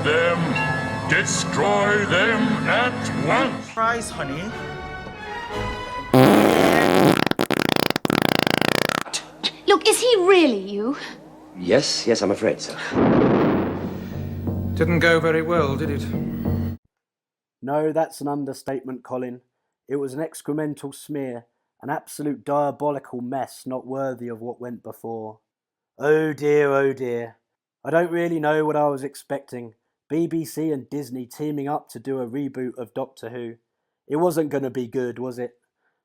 them! Destroy them at once! Surprise, honey. Look, is he really you? Yes, I'm afraid so. Didn't go very well, did it? No, that's an understatement, Colin. It was an excremental smear, an absolute diabolical mess not worthy of what went before. Oh dear, oh dear. I don't really know what I was expecting. BBC and Disney teaming up to do a reboot of Doctor Who. It wasn't going to be good, was it?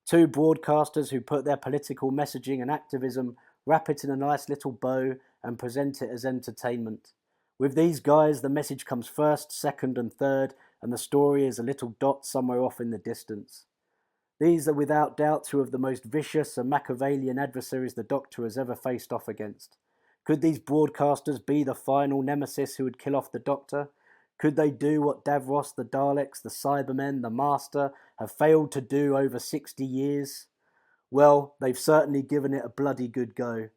Two broadcasters who put their political messaging and activism, wrap it in a nice little bow and present it as entertainment. With these guys, the message comes first, second and third, and the story is a little dot somewhere off in the distance. These are without doubt two of the most vicious and Machiavellian adversaries the Doctor has ever faced off against. Could these broadcasters be the final nemesis who would kill off the Doctor? Could they do what Davros, the Daleks, the Cybermen, the Master have failed to do over 60 years? Well, they've certainly given it a bloody good go.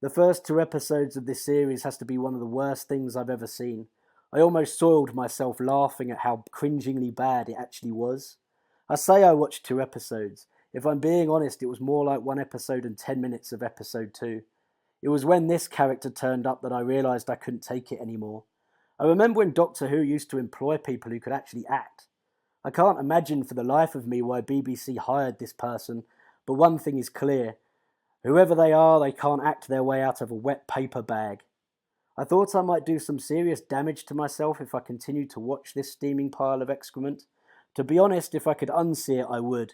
The first 2 episodes of this series has to be one of the worst things I've ever seen. I almost soiled myself laughing at how cringingly bad it actually was. I say I watched 2 episodes. If I'm being honest, it was more like 1 episode and 10 minutes of episode 2. It was when this character turned up that I realised I couldn't take it anymore. I remember when Doctor Who used to employ people who could actually act. I can't imagine for the life of me why BBC hired this person, but one thing is clear. Whoever they are, they can't act their way out of a wet paper bag. I thought I might do some serious damage to myself if I continued to watch this steaming pile of excrement. To be honest, if I could unsee it, I would.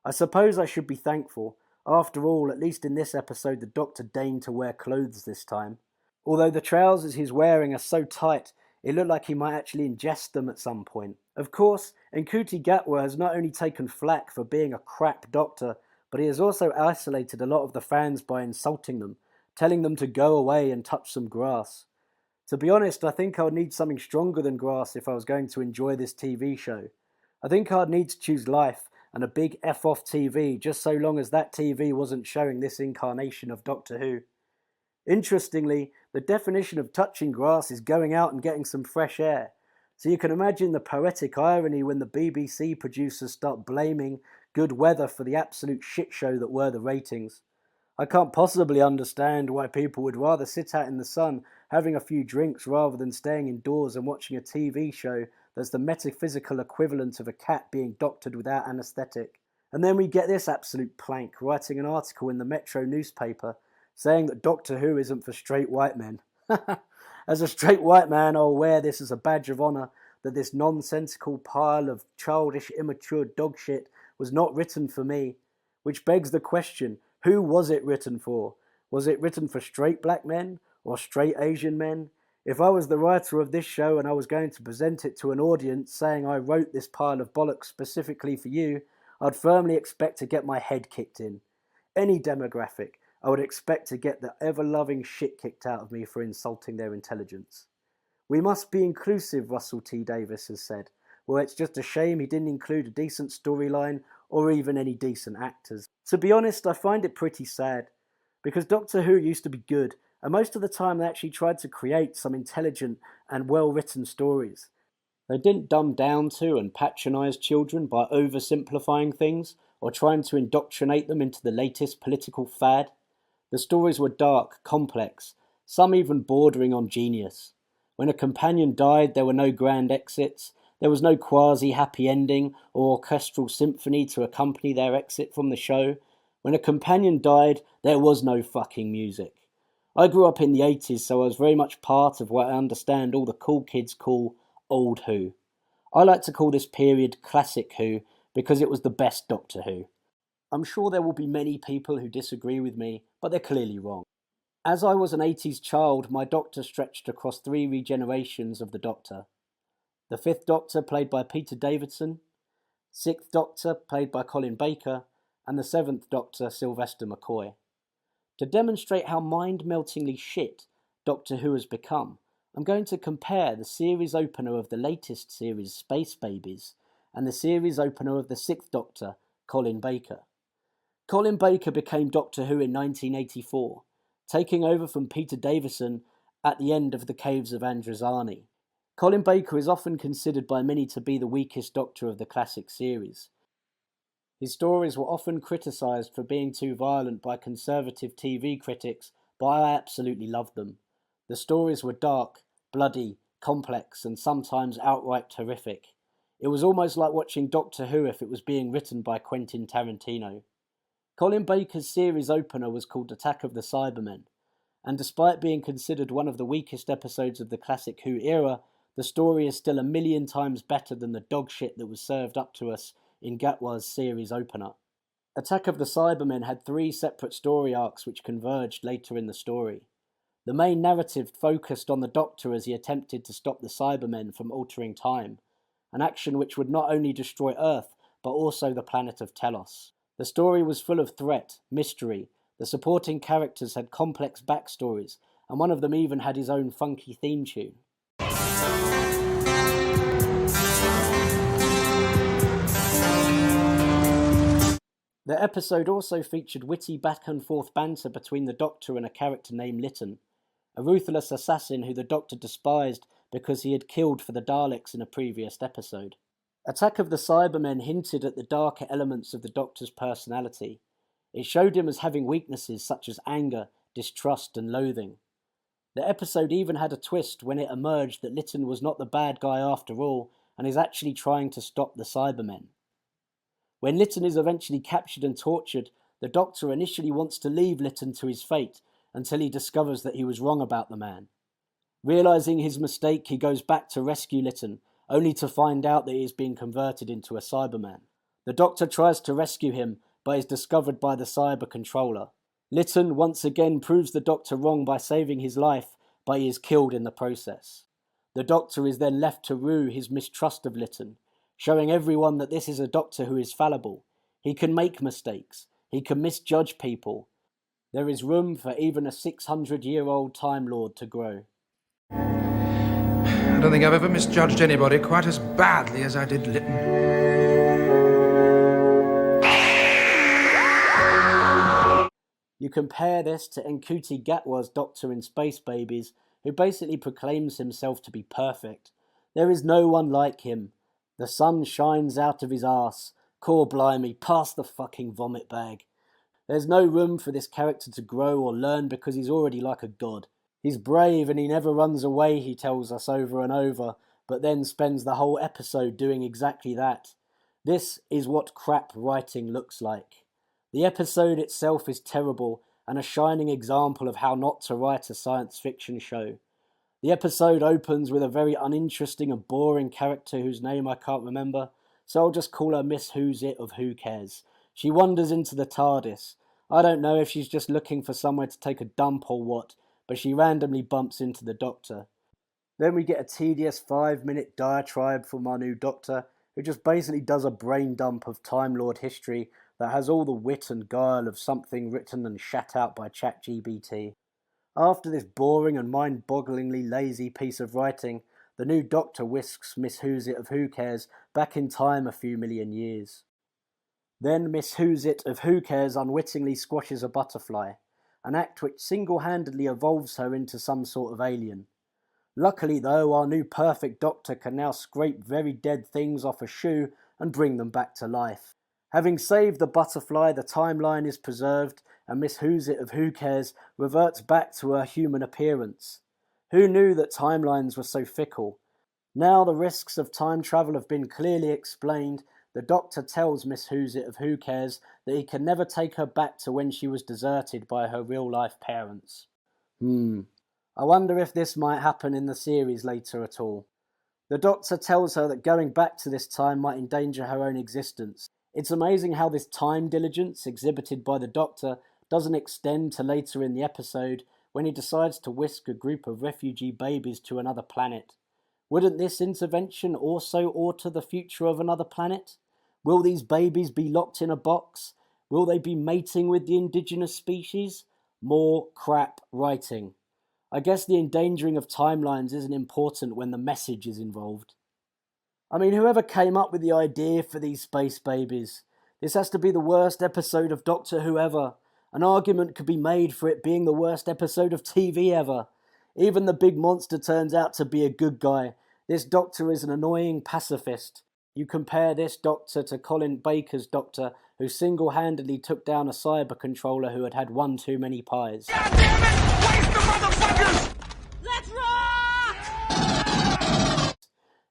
I suppose I should be thankful. After all, at least in this episode, the Doctor deigned to wear clothes this time. Although the trousers he's wearing are so tight, it looked like he might actually ingest them at some point. Of course, Ncuti Gatwa has not only taken flack for being a crap Doctor, but he has also isolated a lot of the fans by insulting them, telling them to go away and touch some grass. To be honest, I think I would need something stronger than grass if I was going to enjoy this TV show. I think I'd need to choose life and a big F-off TV just so long as that TV wasn't showing this incarnation of Doctor Who. Interestingly, the definition of touching grass is going out and getting some fresh air. So you can imagine the poetic irony when the BBC producers start blaming good weather for the absolute shit show that were the ratings. I can't possibly understand why people would rather sit out in the sun having a few drinks rather than staying indoors and watching a TV show that's the metaphysical equivalent of a cat being doctored without anaesthetic. And then we get this absolute plank writing an article in the Metro newspaper saying that Doctor Who isn't for straight white men. As a straight white man, I'll wear this as a badge of honour that this nonsensical pile of childish, immature dog shit was not written for me. Which begs the question, who was it written for? Was it written for straight black men or straight Asian men? If I was the writer of this show and I was going to present it to an audience saying I wrote this pile of bollocks specifically for you, I'd firmly expect to get my head kicked in. Any demographic, I would expect to get the ever-loving shit kicked out of me for insulting their intelligence. We must be inclusive, Russell T Davies has said. Well, it's just a shame he didn't include a decent storyline or even any decent actors. To be honest, I find it pretty sad, because Doctor Who used to be good, and most of the time they actually tried to create some intelligent and well-written stories. They didn't dumb down to and patronise children by oversimplifying things or trying to indoctrinate them into the latest political fad. The stories were dark, complex, some even bordering on genius. When a companion died, there were no grand exits, there was no quasi-happy ending or orchestral symphony to accompany their exit from the show. When a companion died, there was no fucking music. I grew up in the 80s, so I was very much part of what I understand all the cool kids call old Who. I like to call this period classic Who because it was the best Doctor Who. I'm sure there will be many people who disagree with me, but they're clearly wrong. As I was an 80s child, my Doctor stretched across 3 regenerations of the Doctor. The 5th Doctor, played by Peter Davison, 6th Doctor, played by Colin Baker, and the 7th Doctor, Sylvester McCoy. To demonstrate how mind-meltingly shit Doctor Who has become, I'm going to compare the series opener of the latest series, Space Babies, and the series opener of the 6th Doctor, Colin Baker. Colin Baker became Doctor Who in 1984, taking over from Peter Davison at the end of The Caves of Androzani. Colin Baker is often considered by many to be the weakest Doctor of the classic series. His stories were often criticised for being too violent by conservative TV critics, but I absolutely loved them. The stories were dark, bloody, complex, and sometimes outright horrific. It was almost like watching Doctor Who if it was being written by Quentin Tarantino. Colin Baker's series opener was called Attack of the Cybermen, and despite being considered one of the weakest episodes of the classic Who era, the story is still 1,000,000 times better than the dog shit that was served up to us in Gatwa's series opener. Attack of the Cybermen had 3 separate story arcs which converged later in the story. The main narrative focused on the Doctor as he attempted to stop the Cybermen from altering time, an action which would not only destroy Earth, but also the planet of Telos. The story was full of threat, mystery, the supporting characters had complex backstories, and one of them even had his own funky theme tune. The episode also featured witty back-and-forth banter between the Doctor and a character named Lytton, a ruthless assassin who the Doctor despised because he had killed for the Daleks in a previous episode. Attack of the Cybermen hinted at the darker elements of the Doctor's personality. It showed him as having weaknesses such as anger, distrust, and loathing. The episode even had a twist when it emerged that Lytton was not the bad guy after all, and is actually trying to stop the Cybermen. When Lytton is eventually captured and tortured, the Doctor initially wants to leave Lytton to his fate until he discovers that he was wrong about the man. Realising his mistake, he goes back to rescue Lytton, only to find out that he is being converted into a Cyberman. The Doctor tries to rescue him, but is discovered by the Cyber Controller. Lytton once again proves the Doctor wrong by saving his life, but he is killed in the process. The Doctor is then left to rue his mistrust of Lytton, showing everyone that this is a Doctor who is fallible. He can make mistakes. He can misjudge people. There is room for even a 600-year-old Time Lord to grow. I don't think I've ever misjudged anybody quite as badly as I did Lytton. You compare this to Ncuti Gatwa's Doctor in Space Babies, who basically proclaims himself to be perfect. There is no one like him. The sun shines out of his arse. Core blimey, pass the fucking vomit bag. There's no room for this character to grow or learn because he's already like a god. He's brave and he never runs away, he tells us over and over, but then spends the whole episode doing exactly that. This is what crap writing looks like. The episode itself is terrible and a shining example of how not to write a science fiction show. The episode opens with a very uninteresting and boring character whose name I can't remember, so I'll just call her Miss Who's It of Who Cares. She wanders into the TARDIS. I don't know if she's just looking for somewhere to take a dump or what, but she randomly bumps into the Doctor. Then we get a tedious 5-minute diatribe from our new Doctor, who just basically does a brain dump of Time Lord history that has all the wit and guile of something written and shat out by ChatGPT. After this boring and mind-bogglingly lazy piece of writing, the new Doctor whisks Miss Who's It of Who Cares back in time a few million years. Then Miss Who's It of Who Cares unwittingly squashes a butterfly, an act which single-handedly evolves her into some sort of alien. Luckily though, our new perfect Doctor can now scrape very dead things off a shoe and bring them back to life. Having saved the butterfly, the timeline is preserved, and Miss Who's It of Who Cares reverts back to her human appearance. Who knew that timelines were so fickle? Now the risks of time travel have been clearly explained. The Doctor tells Miss Who's It of Who Cares that he can never take her back to when she was deserted by her real-life parents. I wonder if this might happen in the series later at all. The Doctor tells her that going back to this time might endanger her own existence. It's amazing how this time diligence exhibited by the Doctor doesn't extend to later in the episode when he decides to whisk a group of refugee babies to another planet. Wouldn't this intervention also alter the future of another planet? Will these babies be locked in a box? Will they be mating with the indigenous species? More crap writing. I guess the endangering of timelines isn't important when the message is involved. I mean, whoever came up with the idea for these space babies? This has to be the worst episode of Doctor Who ever. An argument could be made for it being the worst episode of TV ever. Even the big monster turns out to be a good guy. This Doctor is an annoying pacifist. You compare this Doctor to Colin Baker's Doctor, who single-handedly took down a cyber controller who had had one too many pies. God damn it! Waste the motherfuckers! Let's rock!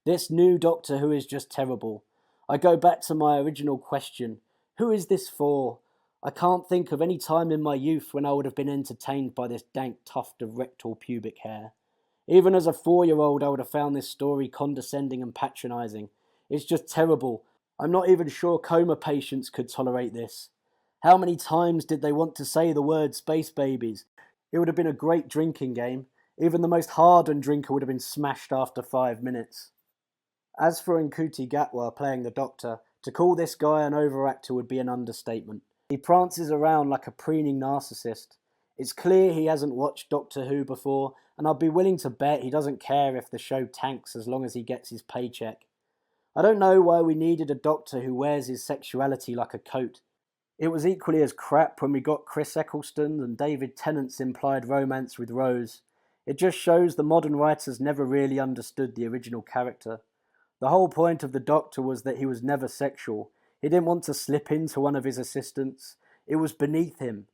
This new Doctor Who is just terrible. I go back to my original question. Who is this for? I can't think of any time in my youth when I would have been entertained by this dank tuft of rectal pubic hair. Even as a 4-year-old, I would have found this story condescending and patronising. It's just terrible. I'm not even sure coma patients could tolerate this. How many times did they want to say the word space babies? It would have been a great drinking game. Even the most hardened drinker would have been smashed after 5 minutes. As for Ncuti Gatwa playing the Doctor, to call this guy an overactor would be an understatement. He prances around like a preening narcissist. It's clear he hasn't watched Doctor Who before, and I'd be willing to bet he doesn't care if the show tanks as long as he gets his paycheck. I don't know why we needed a Doctor who wears his sexuality like a coat. It was equally as crap when we got Chris Eccleston and David Tennant's implied romance with Rose. It just shows the modern writers never really understood the original character. The whole point of the Doctor was that he was never sexual. He didn't want to slip into one of his assistants. It was beneath him.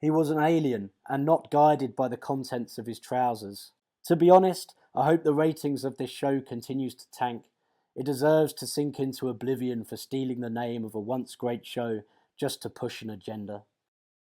He was an alien and not guided by the contents of his trousers. To be honest, I hope the ratings of this show continues to tank. It deserves to sink into oblivion for stealing the name of a once great show just to push an agenda.